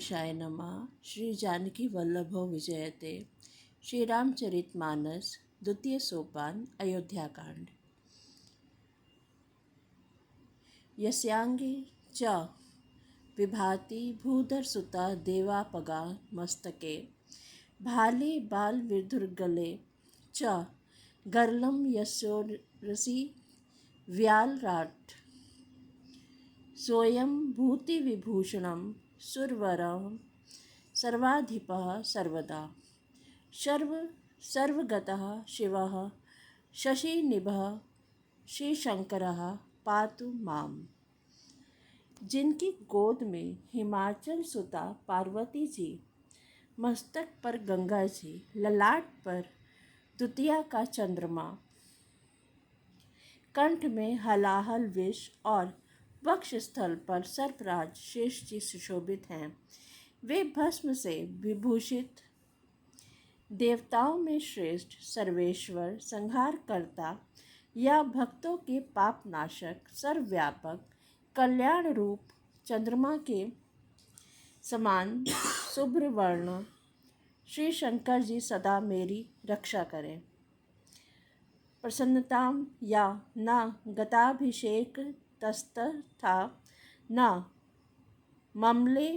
गणेशाय नमः। श्री जानकी वल्लभो विजयते। श्री रामचरितमानस द्वितीय सोपान अयोध्याकांड। यस्यांगे च विभाति भूधरसुता देवापगा मस्तके भाले बाल विधुर्गले च गर्लं यशोरसि व्यालराट सोऽयं भूतिविभूषणं सुरवरं सर्वाधिपः सर्वदा सर्वगतः शिवः शशिनिभः श्रीशंकरः पातु माम्। जिनकी गोद में हिमाचल सुता पार्वती जी, मस्तक पर गंगा जी, ललाट पर द्वितीया का चंद्रमा, कंठ में हलाहल विष और वक्ष स्थल पर सर्पराज शेष जी सुशोभित हैं। वे भस्म से विभूषित देवताओं में श्रेष्ठ सर्वेश्वर, संहार करता या भक्तों के पाप नाशक, सर्वव्यापक, कल्याण रूप चंद्रमा के समान शुभ्र वर्ण श्री शंकर जी सदा मेरी रक्षा करें। प्रसन्नताम या न गताभिषेक तस्तथा न ममले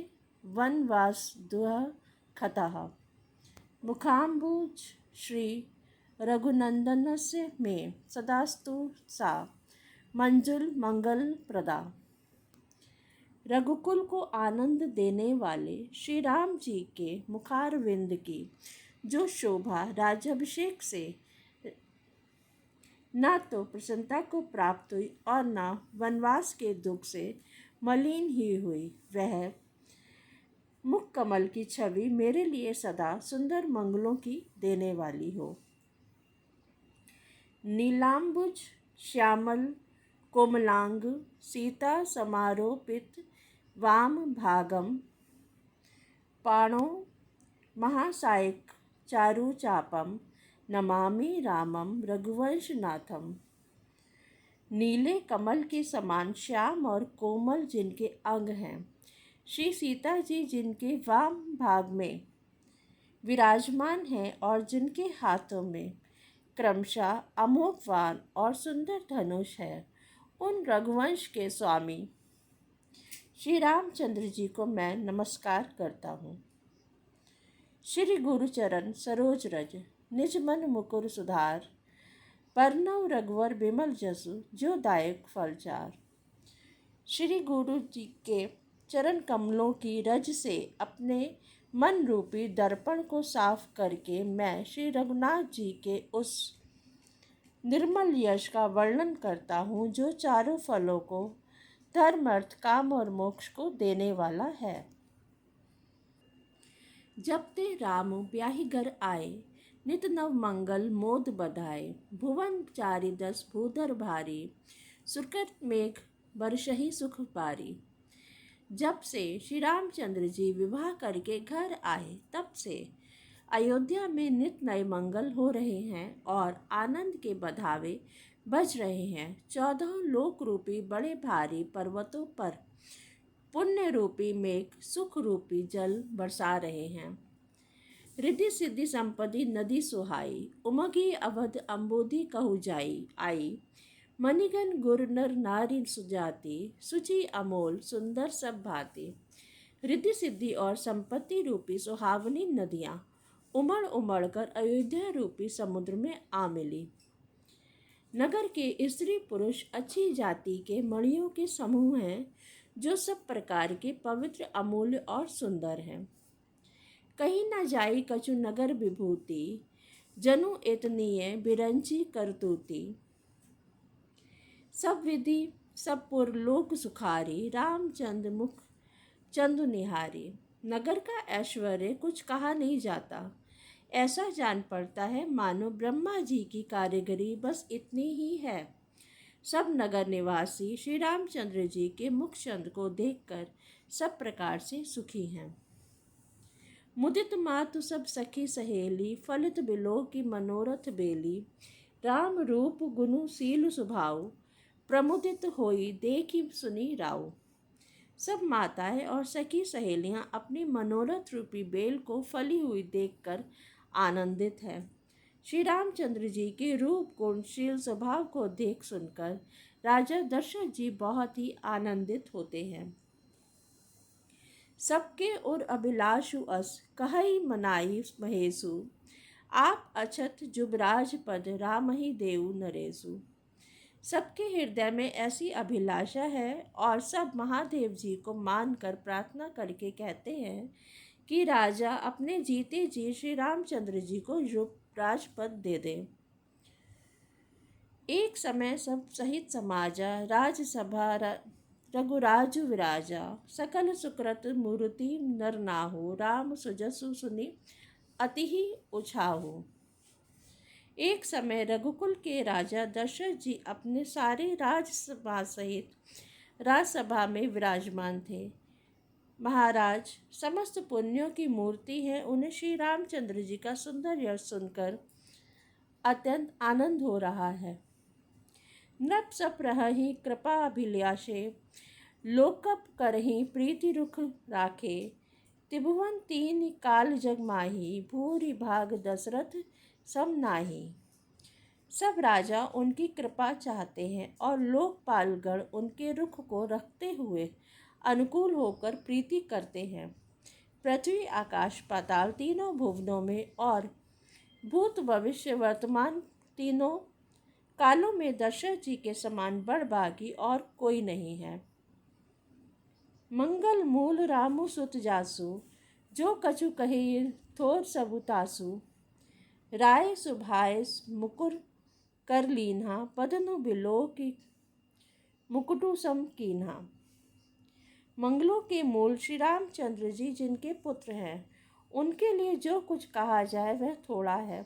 वनवासदुह खतः मुखाम्बुज श्री रघुनंदनस्य में सदास्तु सा मंजुल मंगल प्रदा। रघुकुल को आनंद देने वाले श्री राम जी के मुखारविंद की जो शोभा राज्याभिषेक से न तो प्रसन्नता को प्राप्त हुई और न वनवास के दुख से मलिन ही हुई, वह मुख कमल की छवि मेरे लिए सदा सुंदर मंगलों की देने वाली हो। नीलांबुज श्यामल कोमलांग सीता समारोपित वाम भागम पाणो महासायक चारु चापम नमामि रामम रघुवंशनाथम। नीले कमल के समान श्याम और कोमल जिनके अंग हैं, श्री सीता जी जिनके वाम भाग में विराजमान हैं और जिनके हाथों में क्रमशः अमोघवान और सुंदर धनुष है, उन रघुवंश के स्वामी श्री रामचंद्र जी को मैं नमस्कार करता हूँ। श्री गुरुचरण सरोज रज निज मन मुकुर सुधार, परनव रघुवर बिमल जसु जो दायक फलचार। श्री गुरु जी के चरण कमलों की रज से अपने मन रूपी दर्पण को साफ करके मैं श्री रघुनाथ जी के उस निर्मल यश का वर्णन करता हूँ जो चारों फलों को धर्म अर्थ काम और मोक्ष को देने वाला है। जब ते राम ब्याही घर आए, नित नव मंगल मोद बधाए, भुवन चारि दस भूधर भारी, सुकृत मेघ बरसहि सुख पारी। जब से श्री रामचंद्र जी विवाह करके घर आए, तब से अयोध्या में नित नए मंगल हो रहे हैं और आनंद के बधावे बज रहे हैं। 14 लोक रूपी बड़े भारी पर्वतों पर पुण्य रूपी मेघ सुख रूपी जल बरसा रहे हैं। रिद्धि सिद्धि संपत्ति नदी सुहाई, उमगी अवध अम्बोधि कहु जाई आई। मणिगण गुर नर नारी सुजाति, सुचि अमोल सुंदर सब भांति। रिद्धि सिद्धि और संपत्ति रूपी सुहावनी नदियाँ उमड़ उमड़ कर अयोध्या रूपी समुद्र में आ मिली। नगर के स्त्री पुरुष अच्छी जाति के मणियों के समूह हैं, जो सब प्रकार के पवित्र अमूल्य और सुंदर हैं। कहीं न जाई कछु नगर विभूति, जनु एतनीय बिरंची करतूती। सब विधि सब पुर लोक सुखारी, रामचंद्र मुख चंदु निहारी। नगर का ऐश्वर्य कुछ कहा नहीं जाता, ऐसा जान पड़ता है मानो ब्रह्मा जी की कारीगरी बस इतनी ही है। सब नगर निवासी श्री रामचंद्र जी के मुख चंद को देखकर सब प्रकार से सुखी हैं। मुदित मातु सब सखी सहेली, फलित बिलो की मनोरथ बेली। राम रूप गुनु शील सुभाऊ, प्रमुदित होई देखी सुनी राऊ। सब माताएं और सखी सहेलियां अपनी मनोरथ रूपी बेल को फली हुई देखकर आनंदित हैं। श्री रामचंद्र जी के रूप गुणशील स्वभाव को देख सुनकर राजा दशरथ जी बहुत ही आनंदित होते हैं। सबके और अभिलाषु अस कहई मनाई महेशु, आप अछत जुबराज पद राम ही देव नरेशु। सबके हृदय में ऐसी अभिलाषा है और सब महादेव जी को मानकर प्रार्थना करके कहते हैं कि राजा अपने जीते जी श्री रामचंद्र जी को युवराज पद दे दें। एक समय सब सहित समाजा राजसभा रघुराजु विराजा, सकल सुकृत मूर्ति नर नाहु, राम सुजसु सुनि अति ही उछाहु। एक समय रघुकुल के राजा दशरथ जी अपने सारे राजसभा सहित राजसभा में विराजमान थे। महाराज समस्त पुण्यों की मूर्ति है, उन्हें श्री रामचंद्र जी का सुंदर यश सुनकर अत्यंत आनंद हो रहा है। नप सप रहहि कृपा अभिलाषे, लोकप करहि प्रीति रुख राखे, त्रिभुवन तीन काल जग माही, भूरि भाग दशरथ सम नाही। सब राजा उनकी कृपा चाहते हैं और लोकपालगण उनके रुख को रखते हुए अनुकूल होकर प्रीति करते हैं। पृथ्वी आकाश पाताल तीनों भुवनों में और भूत भविष्य वर्तमान तीनों कालों में दशरथ जी के समान बड़भागी और कोई नहीं है। मंगल मूल रामु सुत जासु, जो कछु कही थोर सबुतासु, राय सुभाय मुकुर कर लीन्हा, पदनु बिलो की मुकुटु सम कीन्हा। मंगलों के मूल श्री रामचंद्र जी जिनके पुत्र हैं, उनके लिए जो कुछ कहा जाए वह थोड़ा है।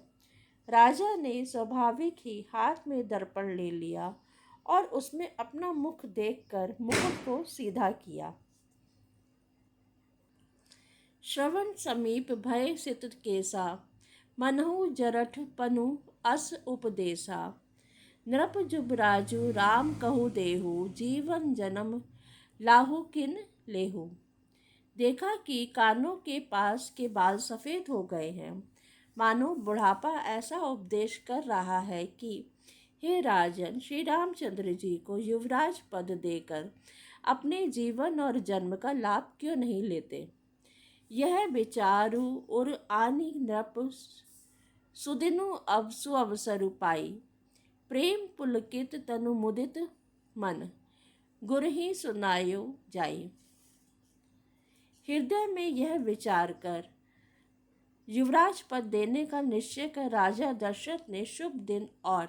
राजा ने स्वाभाविक ही हाथ में दर्पण ले लिया और उसमें अपना मुख देखकर मुकुट को सीधा किया। श्रवण समीप भय सित केसा, मनहु जरठ पनु अस उपदेसा, नृप जुबराजु राम कहु देहु, जीवन जन्म लाहु किन लेहु। देखा कि कानों के पास के बाल सफ़ेद हो गए हैं, मानो बुढ़ापा ऐसा उपदेश कर रहा है कि हे राजन, श्री रामचंद्र जी को युवराज पद देकर अपने जीवन और जन्म का लाभ क्यों नहीं लेते। यह विचारु और आनी नृप सुदिनु अब सुअवसरु पाई, प्रेम पुलकित तनु मुदित मन, गुर ही सुनायो जाई। हृदय में यह विचार कर युवराज पद देने का निश्चय कर राजा दशरथ ने शुभ दिन और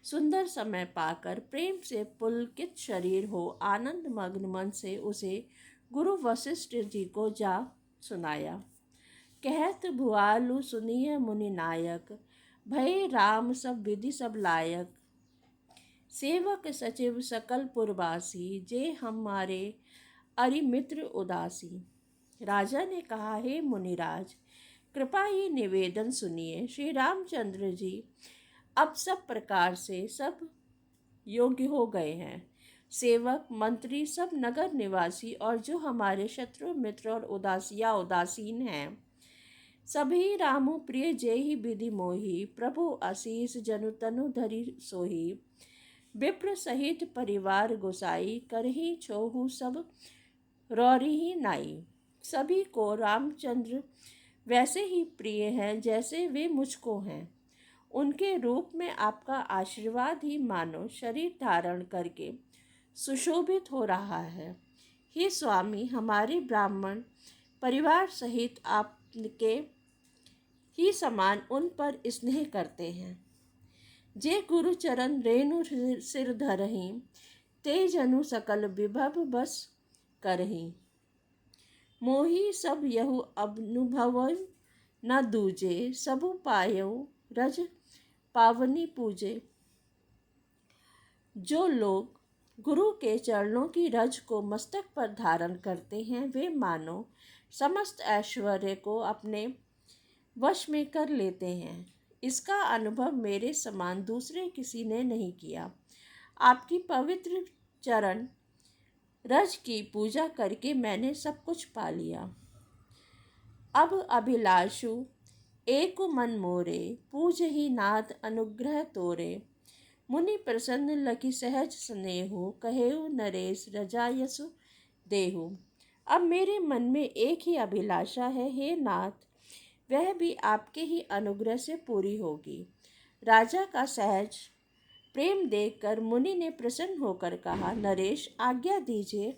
सुंदर समय पाकर प्रेम से पुलकित शरीर हो आनंद मग्न मन से उसे गुरु वशिष्ठ जी को जा सुनाया। कहत भुआलु सुनिय मुनि नायक, भय राम सब विधि सब लायक, सेवक सचिव सकल पुरवासी, जे हमारे अरि मित्र उदासी। राजा ने कहा, हे मुनिराज, कृपा ही निवेदन सुनिए। श्री रामचंद्र जी अब सब प्रकार से सब योग्य हो गए हैं। सेवक मंत्री सब नगर निवासी और जो हमारे शत्रु मित्र और उदासीन हैं, सभी रामु प्रिय जय ही विधि मोही, प्रभु आशीष जनु तनु धरि सोही, विप्र सहित परिवार गोसाई, करही छोहु सब रौरी ही नाई। सभी को रामचंद्र वैसे ही प्रिय हैं जैसे वे मुझको हैं। उनके रूप में आपका आशीर्वाद ही मानो शरीर धारण करके सुशोभित हो रहा है। हे स्वामी, हमारे ब्राह्मण परिवार सहित आपके ही समान उन पर स्नेह करते हैं। जे गुरु चरण रेणु सिर धरहि, ते जनु सकल विभव बस करहि, मोहि सब यहु अनुभव न दूजे, सबु पायो रज पावनी पूजे। जो लोग गुरु के चरणों की रज को मस्तक पर धारण करते हैं, वे मानो समस्त ऐश्वर्य को अपने वश में कर लेते हैं। इसका अनुभव मेरे समान दूसरे किसी ने नहीं किया। आपकी पवित्र चरण रज की पूजा करके मैंने सब कुछ पा लिया। अब अभिलाषु एक मन मोरे, पूज ही नाथ अनुग्रह तोरे। मुनि प्रसन्न लखि सहज स्नेहु, कहेउ नरेश रजा यसु देहु। अब मेरे मन में एक ही अभिलाषा है, हे नाथ, वह भी आपके ही अनुग्रह से पूरी होगी। राजा का सहज प्रेम देखकर मुनि ने प्रसन्न होकर कहा, नरेश आज्ञा दीजिए,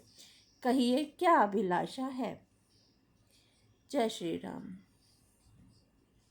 कहिए क्या अभिलाषा है। जय श्री राम।